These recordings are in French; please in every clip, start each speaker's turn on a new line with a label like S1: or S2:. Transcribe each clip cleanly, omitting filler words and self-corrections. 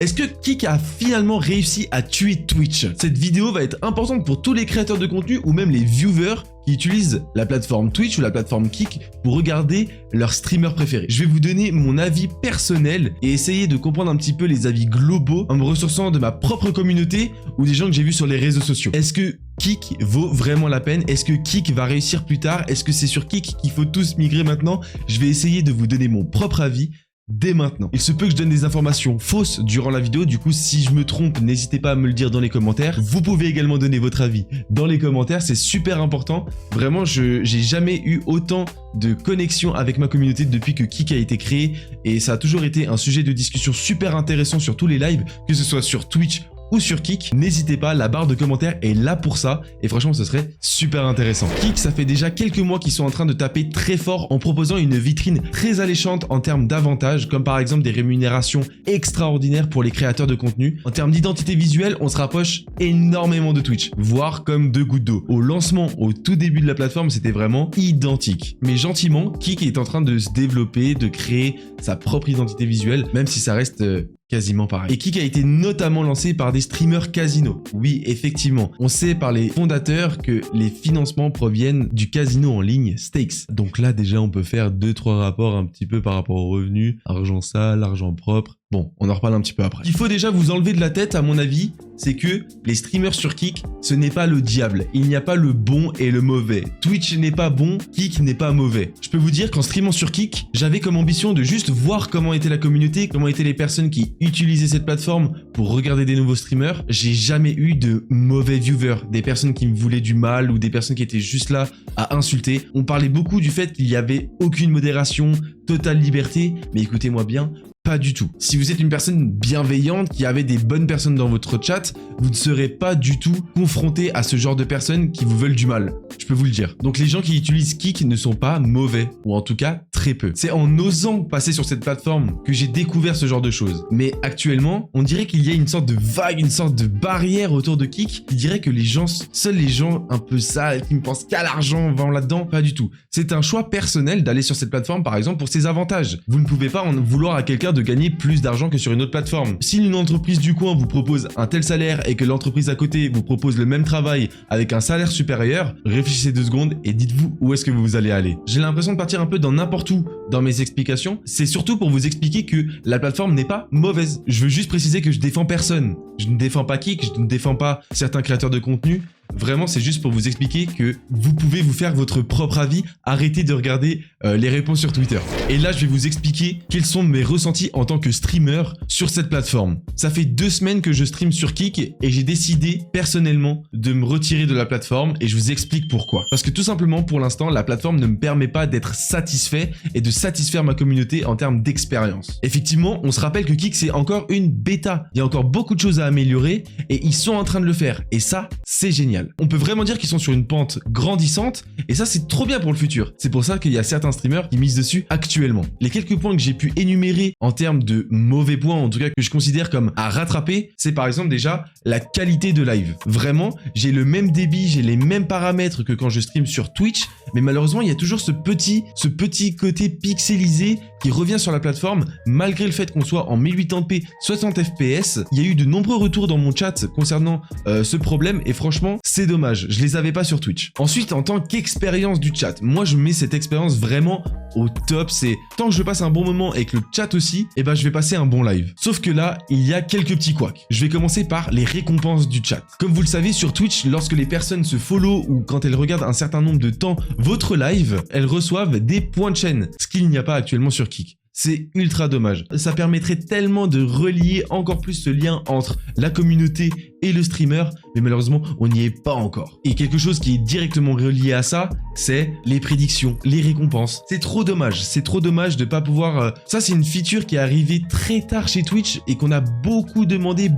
S1: Est-ce que Kick a finalement réussi à tuer Twitch? Cette vidéo va être importante pour tous les créateurs de contenu ou même les viewers qui utilisent la plateforme Twitch ou la plateforme Kick pour regarder leurs streamers préférés. Je vais vous donner mon avis personnel et essayer de comprendre un petit peu les avis globaux en me ressourçant de ma propre communauté ou des gens que j'ai vus sur les réseaux sociaux. Est-ce que Kick vaut vraiment la peine? Est-ce que Kick va réussir plus tard? Est-ce que c'est sur Kick qu'il faut tous migrer maintenant? Je vais essayer de vous donner mon propre avis dès maintenant. Il se peut que je donne des informations fausses durant la vidéo, du coup si je me trompe, n'hésitez pas à me le dire dans les commentaires. Vous pouvez également donner votre avis dans les commentaires, c'est super important. Vraiment, j'ai jamais eu autant de connexion avec ma communauté depuis que Kick a été créé et ça a toujours été un sujet de discussion super intéressant sur tous les lives, que ce soit sur Twitch ou sur Kick. N'hésitez pas, la barre de commentaires est là pour ça et franchement ce serait super intéressant. Kick, ça fait déjà quelques mois qu'ils sont en train de taper très fort en proposant une vitrine très alléchante en termes d'avantages, comme par exemple des rémunérations extraordinaires pour les créateurs de contenu. En termes d'identité visuelle, on se rapproche énormément de Twitch, voire comme deux gouttes d'eau. Au lancement, au tout début de la plateforme, c'était vraiment identique. Mais gentiment, Kick est en train de se développer, de créer sa propre identité visuelle, même si ça reste quasiment pareil. Et Kick a été notamment lancé par des streamers casino. Oui, effectivement, on sait par les fondateurs que les financements proviennent du casino en ligne Stakes. Donc là, déjà, on peut faire 2-3 rapports un petit peu par rapport aux revenus, argent sale, argent propre. Bon, on en reparle un petit peu après. Il faut déjà vous enlever de la tête, à mon avis, c'est que les streamers sur Kick, ce n'est pas le diable. Il n'y a pas le bon et le mauvais. Twitch n'est pas bon, Kick n'est pas mauvais. Je peux vous dire qu'en streamant sur Kick, j'avais comme ambition de juste voir comment était la communauté, comment étaient les personnes qui utilisaient cette plateforme pour regarder des nouveaux streamers. J'ai jamais eu de mauvais viewers, des personnes qui me voulaient du mal ou des personnes qui étaient juste là à insulter. On parlait beaucoup du fait qu'il n'y avait aucune modération, totale liberté, mais écoutez-moi bien, pas du tout. Si vous êtes une personne bienveillante, qui avait des bonnes personnes dans votre chat, vous ne serez pas du tout confronté à ce genre de personnes qui vous veulent du mal. Je peux vous le dire. Donc les gens qui utilisent Kick ne sont pas mauvais, ou en tout cas très peu. C'est en osant passer sur cette plateforme que j'ai découvert ce genre de choses. Mais actuellement, on dirait qu'il y a une sorte de vague, une sorte de barrière autour de Kick qui dirait que les gens, seuls les gens un peu sales, qui ne pensent qu'à l'argent, vont là-dedans. Pas du tout. C'est un choix personnel d'aller sur cette plateforme, par exemple, pour ses avantages. Vous ne pouvez pas en vouloir à quelqu'un de gagner plus d'argent que sur une autre plateforme. Si une entreprise du coin vous propose un tel salaire et que l'entreprise à côté vous propose le même travail avec un salaire supérieur, réfléchissez 2 secondes et dites-vous où est-ce que vous allez aller. J'ai l'impression de partir un peu dans n'importe où dans mes explications. C'est surtout pour vous expliquer que la plateforme n'est pas mauvaise. Je veux juste préciser que je défends personne. Je ne défends pas Kick, je ne défends pas certains créateurs de contenu. Vraiment, c'est juste pour vous expliquer que vous pouvez vous faire votre propre avis. Arrêtez de regarder les réponses sur Twitter. Et là, je vais vous expliquer quels sont mes ressentis en tant que streamer sur cette plateforme. Ça fait 2 semaines que je stream sur Kick et j'ai décidé personnellement de me retirer de la plateforme et je vous explique pourquoi. Parce que tout simplement, pour l'instant, la plateforme ne me permet pas d'être satisfait et de satisfaire ma communauté en termes d'expérience. Effectivement, on se rappelle que Kick, c'est encore une bêta. Il y a encore beaucoup de choses à améliorer et ils sont en train de le faire. Et ça, c'est génial. On peut vraiment dire qu'ils sont sur une pente grandissante et ça c'est trop bien pour le futur. C'est pour ça qu'il y a certains streamers qui misent dessus actuellement. Les quelques points que j'ai pu énumérer en termes de mauvais points, en tout cas que je considère comme à rattraper, c'est par exemple déjà la qualité de live. Vraiment, j'ai le même débit, j'ai les mêmes paramètres que quand je stream sur Twitch, mais malheureusement il y a toujours ce petit côté pixelisé qui revient sur la plateforme malgré le fait qu'on soit en 1080p 60 fps. Il y a eu de nombreux retours dans mon chat concernant ce problème et franchement c'est dommage, je les avais pas sur Twitch. Ensuite, en tant qu'expérience du chat, moi je mets cette expérience vraiment au top. C'est tant que je passe un bon moment et que le chat aussi, et ben je vais passer un bon live. Sauf que là, il y a quelques petits couacs. Je vais commencer par les récompenses du chat. Comme vous le savez, sur Twitch, lorsque les personnes se follow ou quand elles regardent un certain nombre de temps votre live, elles reçoivent des points de chaîne, ce qu'il n'y a pas actuellement sur Kick. C'est ultra dommage. Ça permettrait tellement de relier encore plus ce lien entre la communauté et le streamer, mais malheureusement, on n'y est pas encore. Et quelque chose qui est directement relié à ça, c'est les prédictions, les récompenses. C'est trop dommage de pas pouvoir... Ça, c'est une feature qui est arrivée très tard chez Twitch et qu'on a beaucoup demandé,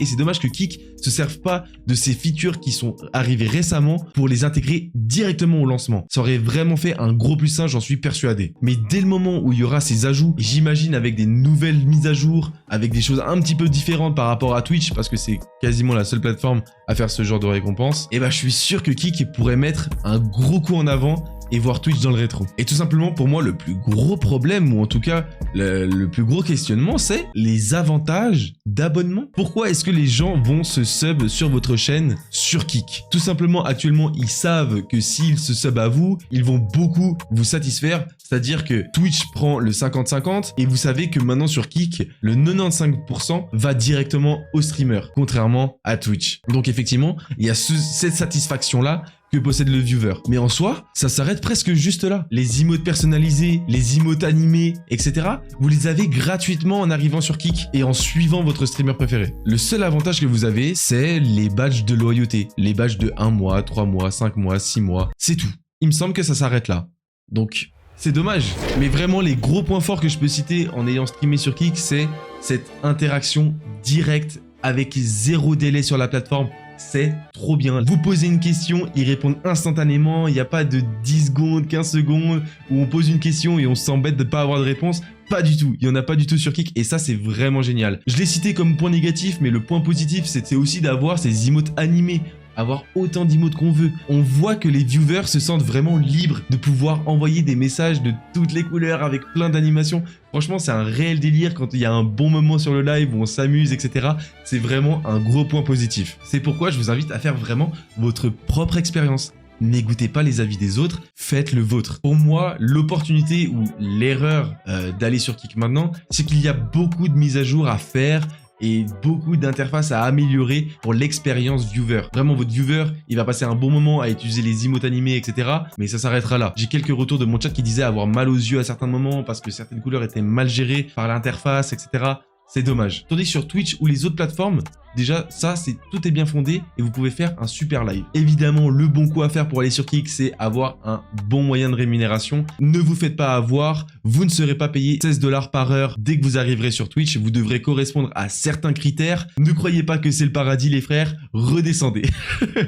S1: et c'est dommage que Kick se serve pas de ces features qui sont arrivées récemment pour les intégrer directement au lancement. Ça aurait vraiment fait un gros plus 1, j'en suis persuadé. Mais dès le moment où il y aura ces ajouts, j'imagine avec des nouvelles mises à jour, avec des choses un petit peu différentes par rapport à Twitch, parce que c'est quasiment la seule plateforme à faire ce genre de récompense, et bah je suis sûr que Kick pourrait mettre un gros coup en avant et voir Twitch dans le rétro. Et tout simplement, pour moi, le plus gros problème, ou en tout cas, le plus gros questionnement, c'est les avantages d'abonnement. Pourquoi est-ce que les gens vont se sub sur votre chaîne sur Kick? Tout simplement, actuellement, ils savent que s'ils se sub à vous, ils vont beaucoup vous satisfaire. C'est-à-dire que Twitch prend le 50-50 et vous savez que maintenant sur Kick, le 95% va directement au streamer, contrairement à Twitch. Donc effectivement, il y a cette satisfaction-là que possède le viewer. Mais en soi, ça s'arrête presque juste là. Les emotes personnalisés, les emotes animés, etc. Vous les avez gratuitement en arrivant sur Kick et en suivant votre streamer préféré. Le seul avantage que vous avez, c'est les badges de loyauté. Les badges de 1 mois, 3 mois, 5 mois, 6 mois. C'est tout. Il me semble que ça s'arrête là. Donc, c'est dommage. Mais vraiment, les gros points forts que je peux citer en ayant streamé sur Kick, c'est cette interaction directe avec 0 délai sur la plateforme. C'est trop bien. Vous posez une question, ils répondent instantanément. Il n'y a pas de 10 secondes, 15 secondes où on pose une question et on s'embête de ne pas avoir de réponse. Pas du tout. Il n'y en a pas du tout sur Kick et ça, c'est vraiment génial. Je l'ai cité comme point négatif, mais le point positif, c'était aussi d'avoir ces emotes animés. Avoir autant d'emotes qu'on veut. On voit que les viewers se sentent vraiment libres de pouvoir envoyer des messages de toutes les couleurs avec plein d'animations. Franchement, c'est un réel délire quand il y a un bon moment sur le live où on s'amuse, etc. C'est vraiment un gros point positif. C'est pourquoi je vous invite à faire vraiment votre propre expérience. N'écoutez pas les avis des autres, faites le vôtre. Pour moi, l'opportunité ou l'erreur d'aller sur Kick maintenant, c'est qu'il y a beaucoup de mises à jour à faire et beaucoup d'interfaces à améliorer pour l'expérience viewer. Vraiment, votre viewer, il va passer un bon moment à utiliser les emotes animés, etc. Mais ça s'arrêtera là. J'ai quelques retours de mon chat qui disaient avoir mal aux yeux à certains moments parce que certaines couleurs étaient mal gérées par l'interface, etc. C'est dommage. Tandis que sur Twitch ou les autres plateformes, déjà, ça, tout est bien fondé et vous pouvez faire un super live. Évidemment, le bon coup à faire pour aller sur Kick, c'est avoir un bon moyen de rémunération. Ne vous faites pas avoir, vous ne serez pas payé 16 $ par heure dès que vous arriverez sur Twitch. Vous devrez correspondre à certains critères. Ne croyez pas que c'est le paradis, les frères. Redescendez.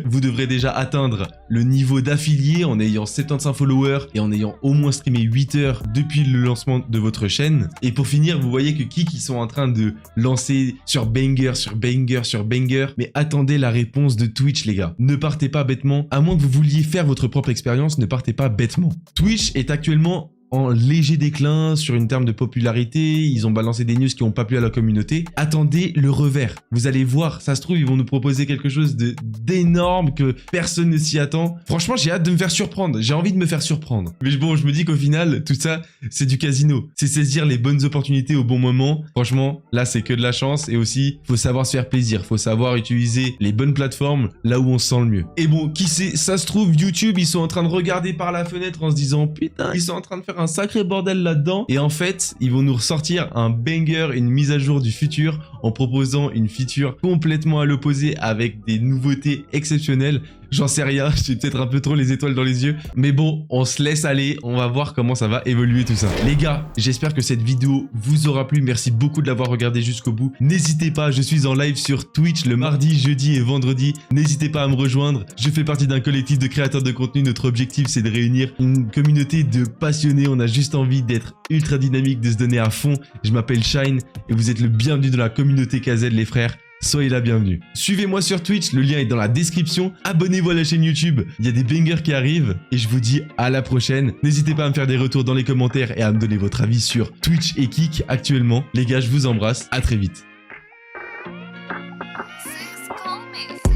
S1: Vous devrez déjà atteindre le niveau d'affilié en ayant 75 followers et en ayant au moins streamé 8 heures depuis le lancement de votre chaîne. Et pour finir, vous voyez que Kick, ils sont en train de lancer sur banger, sur banger, sur banger, mais attendez la réponse de Twitch, les gars. Ne partez pas bêtement, à moins que vous vouliez faire votre propre expérience, ne partez pas bêtement. Twitch est actuellement en léger déclin sur une terme de popularité, ils ont balancé des news qui n'ont pas plu à la communauté. Attendez le revers, vous allez voir, ça se trouve ils vont nous proposer quelque chose d'énorme que personne ne s'y attend. Franchement, j'ai hâte de me faire surprendre, j'ai envie de me faire surprendre. Mais bon, je me dis qu'au final, tout ça, c'est du casino. C'est saisir les bonnes opportunités au bon moment. Franchement, là c'est que de la chance et aussi, faut savoir se faire plaisir, faut savoir utiliser les bonnes plateformes là où on se sent le mieux. Et bon, qui sait, ça se trouve, YouTube, ils sont en train de regarder par la fenêtre en se disant, putain, ils sont en train de faire un sacré bordel là-dedans et en fait ils vont nous ressortir un banger, une mise à jour du futur en proposant une feature complètement à l'opposé avec des nouveautés exceptionnelles. J'en sais rien, j'ai peut-être un peu trop les étoiles dans les yeux, mais bon, on se laisse aller, on va voir comment ça va évoluer tout ça. Les gars, j'espère que cette vidéo vous aura plu, merci beaucoup de l'avoir regardé jusqu'au bout. N'hésitez pas, je suis en live sur Twitch le mardi, jeudi et vendredi, n'hésitez pas à me rejoindre. Je fais partie d'un collectif de créateurs de contenu, notre objectif c'est de réunir une communauté de passionnés, on a juste envie d'être ultra dynamique, de se donner à fond. Je m'appelle Shine et vous êtes le bienvenu dans la communauté KZ les frères. Soyez la bienvenue. Suivez-moi sur Twitch, le lien est dans la description. Abonnez-vous à la chaîne YouTube, il y a des bangers qui arrivent. Et je vous dis à la prochaine. N'hésitez pas à me faire des retours dans les commentaires et à me donner votre avis sur Twitch et Kick actuellement. Les gars, je vous embrasse, à très vite.
S2: Sis, call me.